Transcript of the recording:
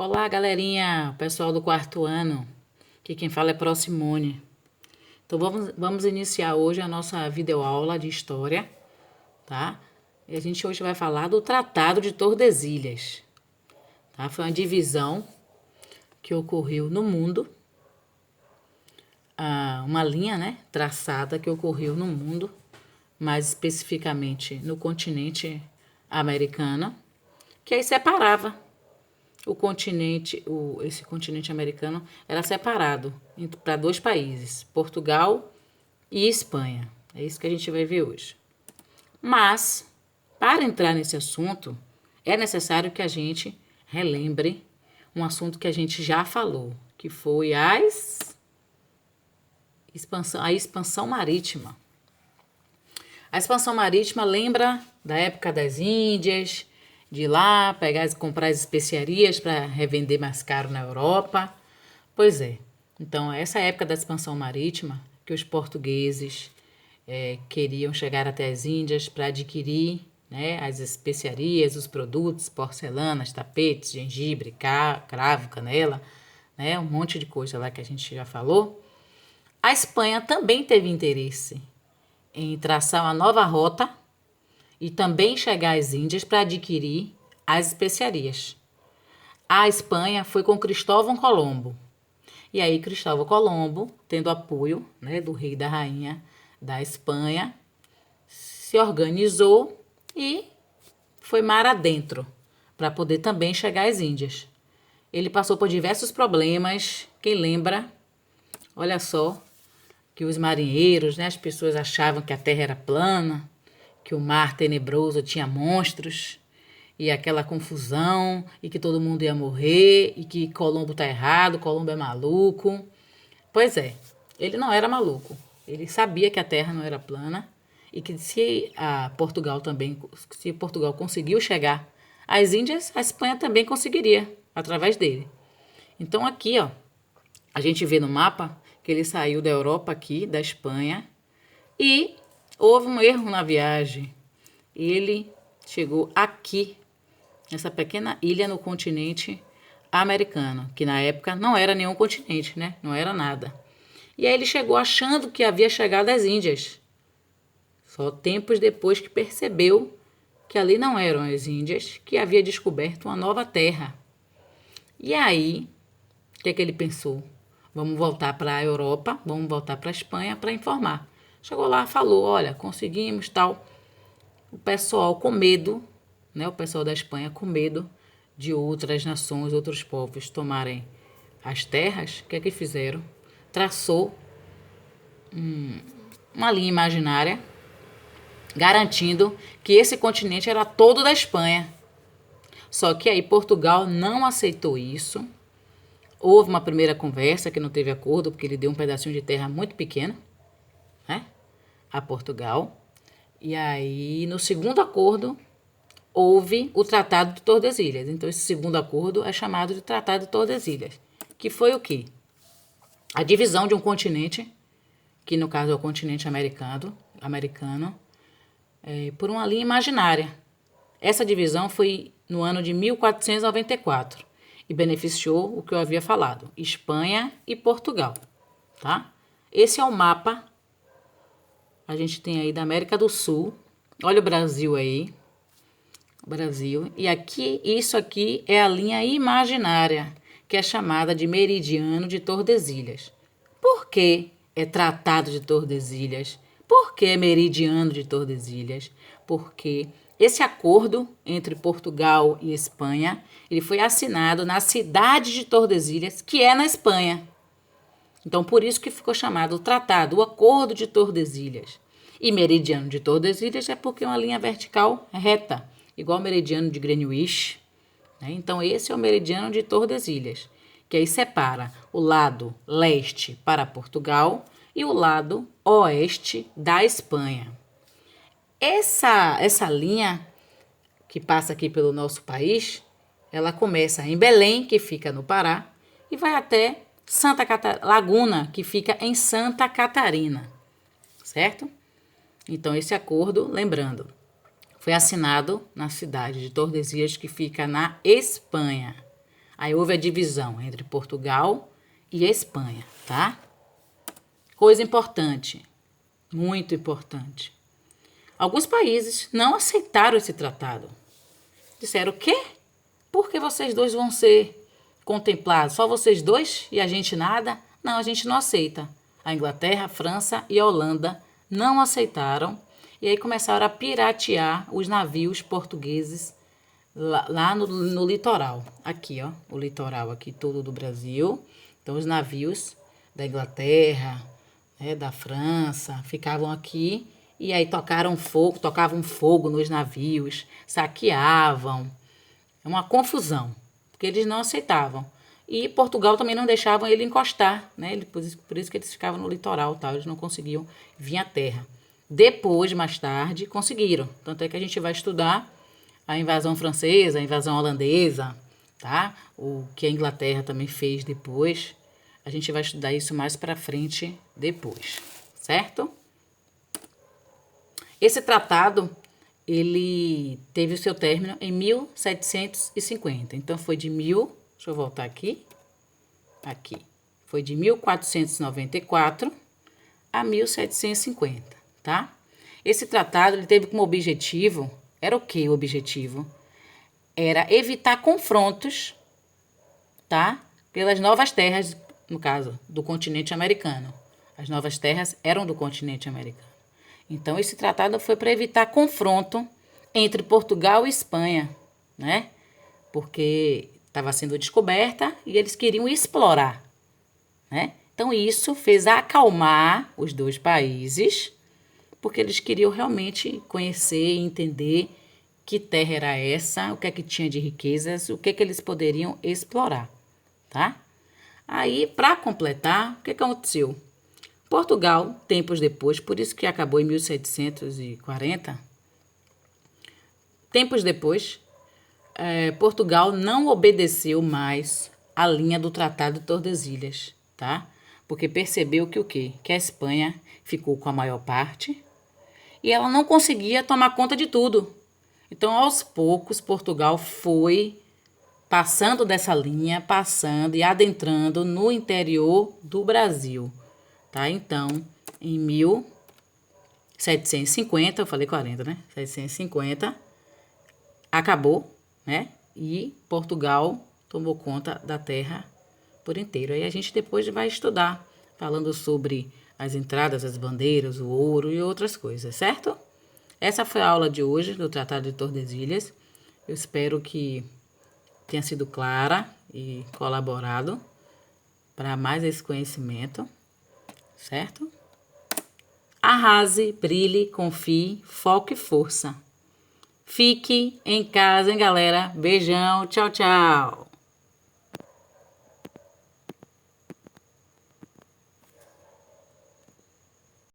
Olá, galerinha, pessoal do quarto ano. Aqui quem fala é Pró Simone. Então vamos iniciar hoje a nossa videoaula de história, tá? E a gente hoje vai falar do Tratado de Tordesilhas, tá? Foi uma divisão que ocorreu no mundo, uma linha, né, traçada que ocorreu no mundo, mais especificamente no continente americano, que aí separava o continente, esse continente americano era separado para dois países, Portugal e Espanha. É isso que a gente vai ver hoje. Mas, para entrar nesse assunto, é necessário que a gente relembre um assunto que a gente já falou, que foi a expansão marítima. A expansão marítima lembra da época das Índias, de ir lá pegar e comprar as especiarias para revender mais caro na Europa. Pois é. Então, essa época da expansão marítima, que os portugueses queriam chegar até as Índias para adquirir, né, as especiarias, os produtos, porcelanas, tapetes, gengibre, cravo, canela, né, um monte de coisa lá que a gente já falou. A Espanha também teve interesse em traçar uma nova rota e também chegar às Índias para adquirir as especiarias. A Espanha foi com Cristóvão Colombo. E aí Cristóvão Colombo, tendo apoio, né, do rei e da rainha da Espanha, se organizou e foi mar adentro para poder também chegar às Índias. Ele passou por diversos problemas. Quem lembra, olha só, que os marinheiros, né, as pessoas achavam que a terra era plana, que o mar tenebroso tinha monstros, e aquela confusão, e que todo mundo ia morrer, e que Colombo tá errado, Colombo é maluco. Pois é, ele não era maluco. Ele sabia que a terra não era plana, e que se Portugal conseguiu chegar às Índias, a Espanha também conseguiria, através dele. Então aqui, ó, a gente vê no mapa que ele saiu da Europa aqui, da Espanha, e houve um erro na viagem. Ele chegou aqui, nessa pequena ilha no continente americano, que na época não era nenhum continente, né? Não era nada. E aí ele chegou achando que havia chegado às Índias. Só tempos depois que percebeu que ali não eram as Índias, que havia descoberto uma nova terra. E aí, o que é que ele pensou? Vamos voltar para a Europa, vamos voltar para a Espanha para informar. Chegou lá, falou, olha, conseguimos, tal. O pessoal com medo, né, o pessoal da Espanha com medo de outras nações, outros povos tomarem as terras, o que é que fizeram? Traçou uma linha imaginária garantindo que esse continente era todo da Espanha. Só que aí Portugal não aceitou isso. Houve uma primeira conversa que não teve acordo, porque ele deu um pedacinho de terra muito pequeno, né, a Portugal. E aí, no segundo acordo, houve o Tratado de Tordesilhas. Então, esse segundo acordo é chamado de Tratado de Tordesilhas, que foi o quê? A divisão de um continente, que no caso é o continente americano, por uma linha imaginária. Essa divisão foi no ano de 1494 e beneficiou o que eu havia falado, Espanha e Portugal, tá? Esse é o mapa. A gente tem aí da América do Sul. Olha o Brasil aí. O Brasil. E aqui, isso aqui é a linha imaginária, que é chamada de Meridiano de Tordesilhas. Por que é Tratado de Tordesilhas? Por que Meridiano de Tordesilhas? Porque esse acordo entre Portugal e Espanha, ele foi assinado na cidade de Tordesilhas, que é na Espanha. Então, por isso que ficou chamado o Tratado, o Acordo de Tordesilhas. E Meridiano de Tordesilhas é porque é uma linha vertical reta, igual o Meridiano de Greenwich, né? Então, esse é o Meridiano de Tordesilhas, que aí separa o lado leste para Portugal e o lado oeste da Espanha. Essa linha que passa aqui pelo nosso país, ela começa em Belém, que fica no Pará, e vai até Laguna, que fica em Santa Catarina, certo? Então, esse acordo, lembrando, foi assinado na cidade de Tordesilhas, que fica na Espanha. Aí houve a divisão entre Portugal e a Espanha, tá? Coisa importante, muito importante. Alguns países não aceitaram esse tratado. Disseram, o quê? Por que vocês dois vão ser contemplados? Só vocês dois e a gente nada? Não, a gente não aceita. A Inglaterra, a França e a Holanda não aceitaram. E aí começaram a piratear os navios portugueses lá no litoral. Aqui, ó, o litoral aqui todo do Brasil. Então, os navios da Inglaterra, né, da França, ficavam aqui e aí tocavam fogo nos navios, saqueavam. É uma confusão, porque eles não aceitavam. E Portugal também não deixavam ele encostar, né? Por isso que eles ficavam no litoral, tal, eles não conseguiam vir à terra. Depois, mais tarde, conseguiram. Tanto é que a gente vai estudar a invasão francesa, a invasão holandesa, tá? O que a Inglaterra também fez depois. A gente vai estudar isso mais para frente depois, certo? Esse tratado, ele teve o seu término em 1750. Então, foi de deixa eu voltar aqui. Aqui. Foi de 1494 a 1750, tá? Esse tratado, ele teve como objetivo, era o que o objetivo? Era evitar confrontos, tá? Pelas novas terras, no caso, do continente americano. As novas terras eram do continente americano. Então, esse tratado foi para evitar confronto entre Portugal e Espanha, né? Porque estava sendo descoberta e eles queriam explorar, né? Então, isso fez acalmar os dois países, porque eles queriam realmente conhecer e entender que terra era essa, o que é que tinha de riquezas, o que é que eles poderiam explorar, tá? Aí, para completar, o que aconteceu? Portugal, tempos depois, por isso que acabou em 1740, tempos depois, Portugal não obedeceu mais a linha do Tratado de Tordesilhas, tá? Porque percebeu que o quê? Que a Espanha ficou com a maior parte e ela não conseguia tomar conta de tudo. Então, aos poucos, Portugal foi passando dessa linha, passando e adentrando no interior do Brasil, tá? Então, em 1750, eu falei 40, né? 750, acabou, né? E Portugal tomou conta da terra por inteiro. Aí a gente depois vai estudar, falando sobre as entradas, as bandeiras, o ouro e outras coisas, certo? Essa foi a aula de hoje do Tratado de Tordesilhas. Eu espero que tenha sido clara e colaborado para mais esse conhecimento, certo? Arrase, brilhe, confie, foco e força. Fique em casa, hein, galera? Beijão, tchau, tchau.